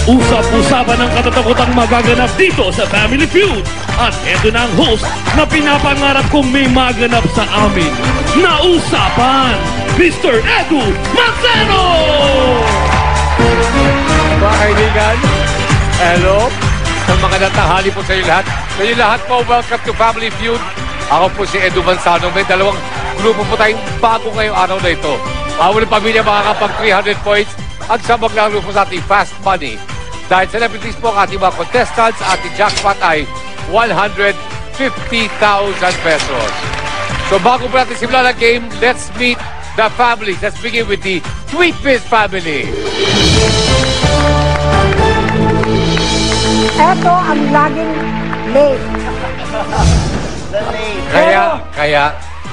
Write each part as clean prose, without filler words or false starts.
Usap-usapan ng katatakutang magaganap dito sa Family Feud. At eto na ang host na pinapangarap kong may maganap sa amin. Nausapan, Mr. Edu Manzano! Mga kaibigan, hello. Sa mga natahali po sa inyo lahat. Sa inyo lahat po, welcome to Family Feud. Ako po si Edu Manzano. May dalawang grupo po tayong bago ngayong araw na ito. Awal ng pamilya makakapag 300 points at sa maglaro po sa ating Fast Money. Dahil celebrities po ang ating mga contestants, ating jackpot ay 150,000 pesos. So bago po natin simulan ang game, let's meet the families. Let's begin with the Tweet Biz family. Eto ang laging late.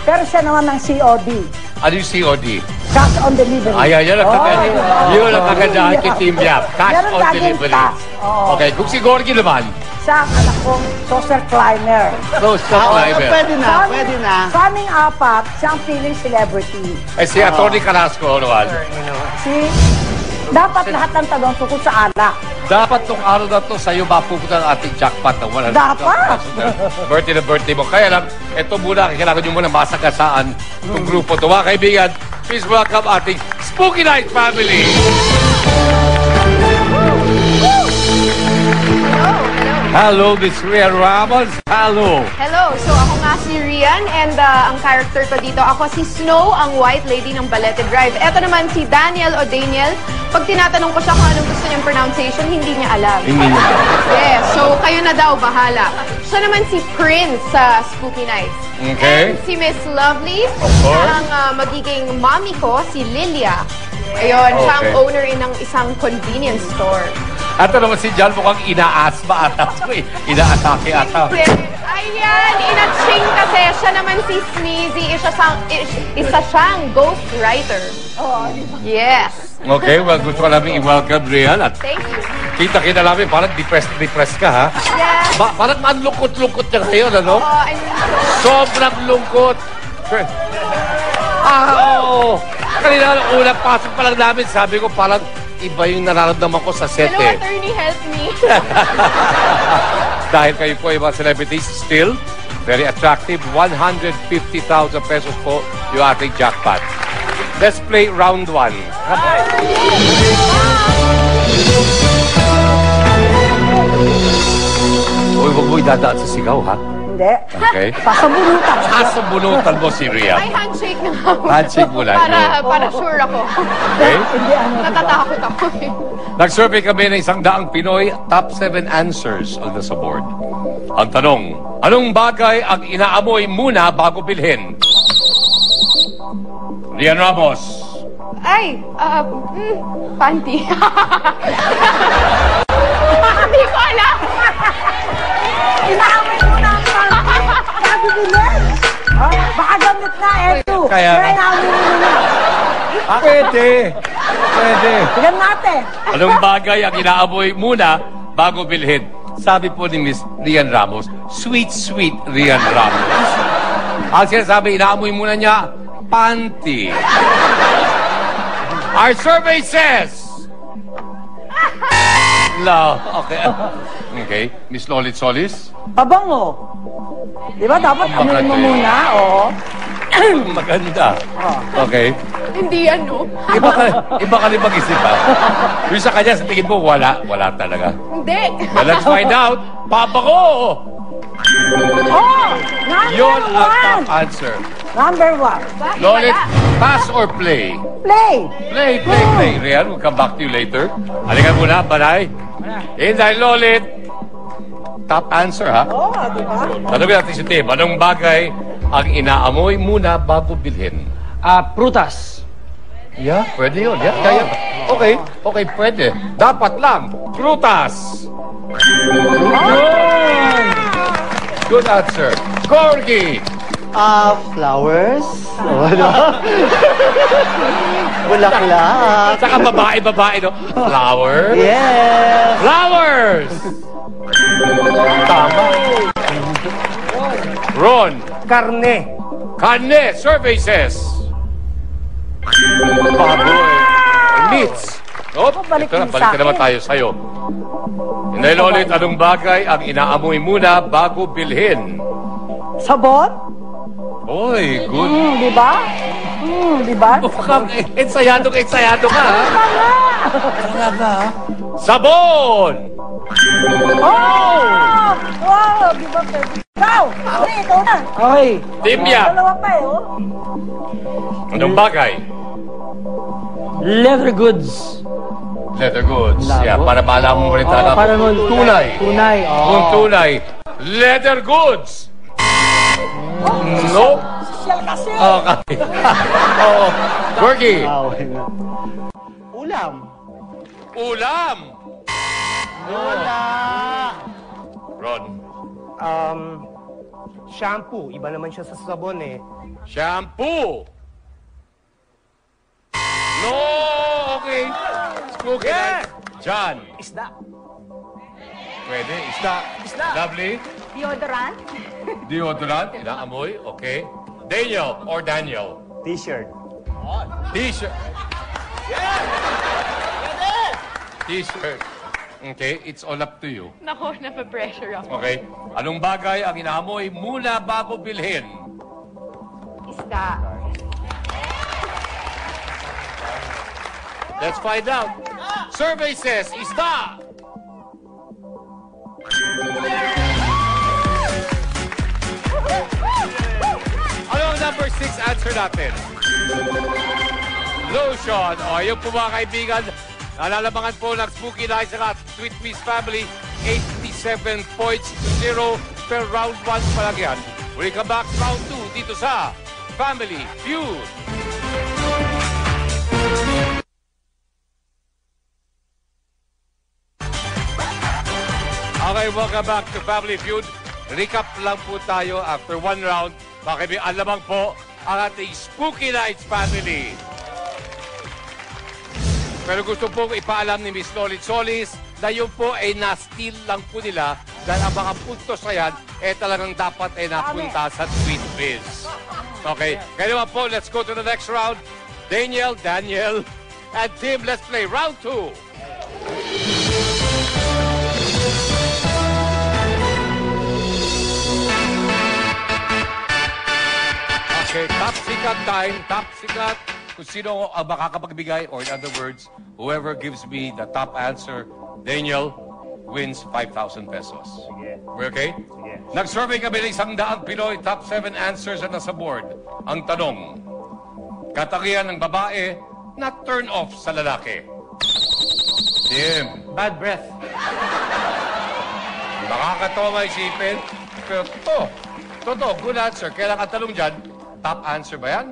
Pero siya naman ang COD. Ano yung COD? Cash on delivery. Ayan, yun ang kagandahan kay Team Yap. Cash Yan ang on laging delivery. cash. Oo. Okay, kung si Gorgie naman. Siya ang anak kong social climber. Pwede na. Sa aming apat, siya ang feeling celebrity. Eh si Atty. Carrasco, naman. Dapat lahat ng tanong tungkol sa anak. Dapat tong araw na to sa'yo mapupunta ang ating jackpot na 100,000 Dapat! Birthday na birthday mo. Kaya lang, ito muna, kailangan nyo muna masagasaan itong grupo. Ito, mga kaibigan, please welcome ating Spooky Night family! Hello, this is Rian Ramos. Hello. Hello. So ako nga si Rian and ang character ko dito, ako si Snow, ang white lady ng Balete Drive. Ito naman si Daniel o Daniel. Pag tinatanong ko siya kung anong gusto niyang pronunciation, hindi niya alam. Hindi niya. Yes. So kayo na daw, bahala. Siya naman si Prince sa Spooky Nights. Okay. And si Miss Lovely. Of course. Siya ang magiging mommy ko, si Lilia. Ayun, siya ang Okay. owner ng isang convenience store. At ito naman si John, mukhang inaasma ata. Inaatake ata. Ayan, inaching kasi. Siya naman si Sneezy. Isa siyang ghost writer. Yes. Okay, well, gusto ko namin i-welcome Rian. At Thank you. kita namin, parang depressed ka, ha? Yes. Parang ang lungkot-lungkot niya ngayon, ano? And Sobrang lungkot. Oo. Kanina, unang pasok pa lang namin, sabi ko parang iba yung nararamdaman ko sa set, hello, attorney, help me. Dahil kayo po yung mga celebrities, still, very attractive. 150,000 pesos po yung ating jackpot. Let's play round 1. Uy, wag mo idadaan sa sigaw, ha? Hindi. Okay. Pasabunutan. Sasabunutan mo si Ria. Ay, handshake na ako. Handshake mo lang. Para sure ako. Okay? Hindi ano. Natatakot ako. Nag-survey kami ng 100 Pinoy, top 7 answers on the board. Ang tanong, anong bagay ang inaamoy muna bago bilhin? Rian Ramos. Ay, panty. Hindi ko alam. Inaaway mo na ang sabi bilhin. Baka gamit na, eto. Kaya inaaway mo na. Pwede. Tignan natin. Anong bagay ang inaamoy muna bago bilhin? Sabi po ni Miss Rian Ramos, sweet Rian Ramos. Ang sinasabi, inaamoy muna niya, panty. Our survey says... No, okay. Okay, Miss Lolit Solis. Pabango. Di ba dapat amoy mo muna? Oo. Maganda. Okay. Hindi ano. Iba ka rin mag-isip, ha? Yung sa kanya, sa tingin mo, wala talaga. Hindi. Well, let's find out. Papa ko! Yun ang top answer. Number 1. Lolit, pass or play? Play. Play. Rian, we'll come back to you later. Halika muna, Banay. Inday, Lolit. Top answer, ha? Oo, di ba? Tanongin natin si Tim, anong bagay ang inaamoy muna bago bilhin? Prutas. Yeah, pwede yun. Yeah, kaya. Okay, pwede. Dapat lang. Prutas. Good answer. Corgi. Flowers. Bulaklak. Saka babae, no? Flowers. Yes. Flowers. Tama. Ron. Karne. Survey says. Baboy. Meats. Oh, Balik ito na, din balik sa na naman akin. tayo sa'yo. Inay Lolit, anong bagay ang inaamoy muna bago bilhin? Sabon? Oy, good. Di ba? Di ba? Ensayado ka, ha? Sabon! Oh! Wow! Di ba, pwede? Ikaw! Ikaw na! Okay. Timya, Dalawa pa eh, oh. anong bagay? Leather goods. Leather goods. Labo. Yeah, para malaman mo rin talaga. para mo tunay. Tunay. Kung tunay. Leather goods! Nope. Social kasi! Okay. Oo. Gorgie. Ulam. Ulam. Wala. Ron. Shampoo. Iba naman siya sa sabon eh. Shampoo. No. Okay. Spooky night. John. Isda. Pwede. Isda. Lovely. Deodorant? Deodorant. Inaamoy. Okay. Daniel or Daniel. T-shirt. T-shirt. T-shirt. Okay, it's all up to you. Nako, napapressure ako. Okay. Anong bagay ang inaamoy muna bago bilhin? Isda. Let's find out. Survey says, isda! Ano ang number 6 answer natin? Lotion. O, yung po mga kaibigan, nalalamangan po ng Spooky Nights at Sweet Miss Family, 87 points to 0 per round 1 pa lang yan. We come back round 2 dito sa Family Feud. Okay, welcome back to Family Feud. Recap lang po tayo after 1 round. Bakit alamang po ang ating Spooky Nights family. Pero gusto pong ipaalam ni Miss Lolit Solis na yun po ay na-steal lang po nila dahil ang mga puntos na yan talagang dapat ay napunta sa Sweet Biz. Okay, kaya naman po, let's go to the next round. Daniel, and Tim, let's play round 2. Okay, top sikat time, top sikat. Kung sino ang makakapagbigay, or in other words, whoever gives me the top answer, Daniel, wins 5,000 pesos. Sige. We're okay? Sige. Nag-survey kami ng 100 Pinoy, top 7 answers na nasa board. Ang tanong, katangian ng babae na turn off sa lalaki. Tim, Bad breath. makakatawa isipin, pero totoo, good answer. Kaya lang ang tanong dyan, top answer ba yan?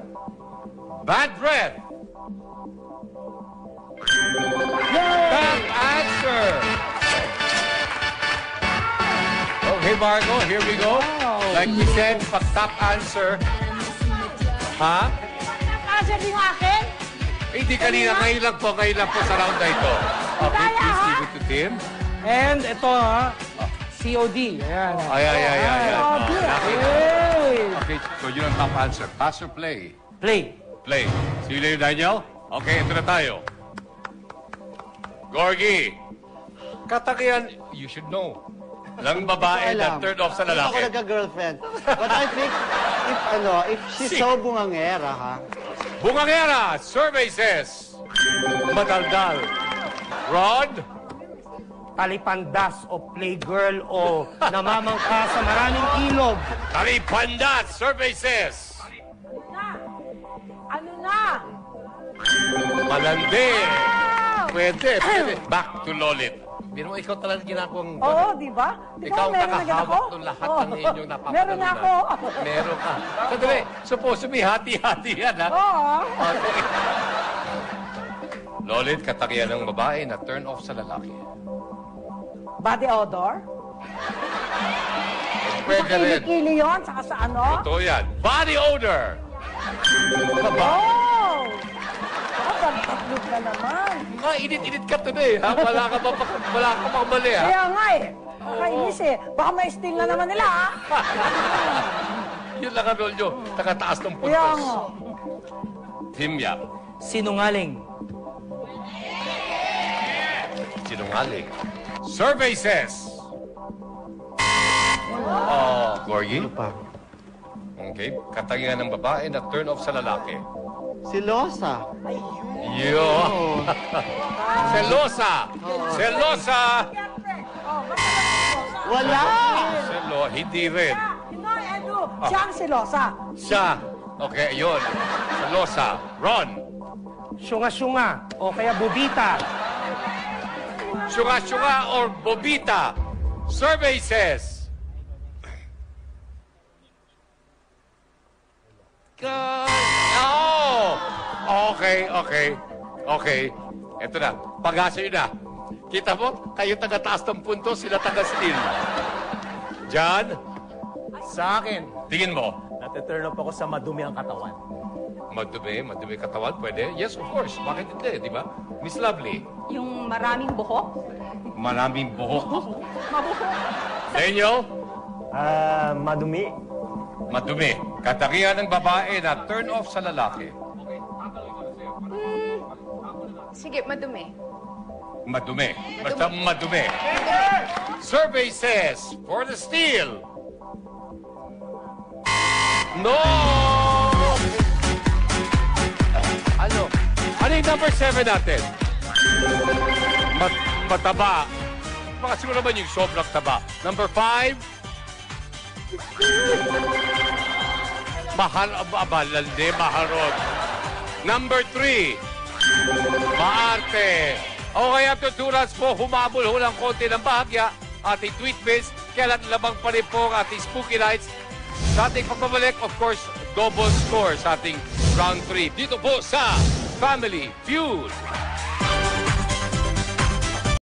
Bad breath. Top answer. Okay, Marco, here we go. Like we said, pag top answer, ha? Answer din yung akin? Hindi kanina, ngayon lang po sa round na ito. Okay, please give it to Tim. And ito ha, COD. Ayan. Ay. Hey! Okay, so yun ang top answer. Pass or play? Play. Play. See you later, Daniel. Okay, ito na tayo. Gorgie. Katangian, you should know. Lang babae na turn off sa Ako lalaki. nagka-girlfriend. But I think, if she's so bungangera, ha? Bungangera, survey says. Madaldal. Rod? Talipandas o playgirl o namamangka sa maraming ilog. Talipandas, survey says. Ano na? Malandi. Pwede. Back to Lolit. Biro mo, ikaw talaga ginagawang... Oo, di ba? Di Ikaw ba meron na agad ako? nakahawak ng lahat ng inyong napapagalunan. Meron na ako. Meron ka. Sandali, supposed to be hati-hati yan, ha? Oo. Okay. Lolit, katangian ng babae na turn off sa lalaki. Body odor? Pwede rin. Kili-kili yun, saka sa ano? Totoo yan. Body odor. Oh! Pagkatlog na naman. Nga, init-init ka today, ha? Wala ka pa mali, ha? Kaya nga eh. Nakainis eh. Baka ma-steal na naman nila ah. Yun lang ang role nyo. Takataas ng Kaya puntos. nga. Team Yap. Sinungaling. Sinungaling. Survey says... Oh, Gorgie? Ano pa? Okay. Katangian ng babae na turn off sa lalaki. Silosa. Yo! Selosa! Selosa! Wala! Hindi rin. Pinoy, Edu. Siya ang silosa. Siya. Okay, yun. Selosa. Ron. Syunga-syunga o kaya bubita. Syunga-syunga or bobita. Survey says... Oh! Okay. Ito na. Pag-asa yun na. Kita mo? Kayo taga-taas ng punto, sila taga-steal. John? Sa akin, Tingin mo. nati-turn up ako sa madumi ang katawan. Madumi katawan, pwede? Yes, of course. Bakit hindi, di ba? Miss Lovely. Yung maraming buhok? Maraming buhok. Daniel? Madumi. Madumi. Katangian ng babae na turn off sa lalaki. Sige, madumi. Madumi. Basta madumi. Survey says, for the steal. No! Ano yung number 7 natin? Mataba. Baka siguro naman yung sobrang taba. Number 5. Mahalandi, maharot. Number 3. Maarte. Okay, after 2 rounds po, humabol ho ng konti ng bahagya. Ating tweet base, kailan labang pa rin po ang ating Spooky Nights. Sa ating pagbabalik, of course, double score sa ating round 3. Dito po sa Family Feud.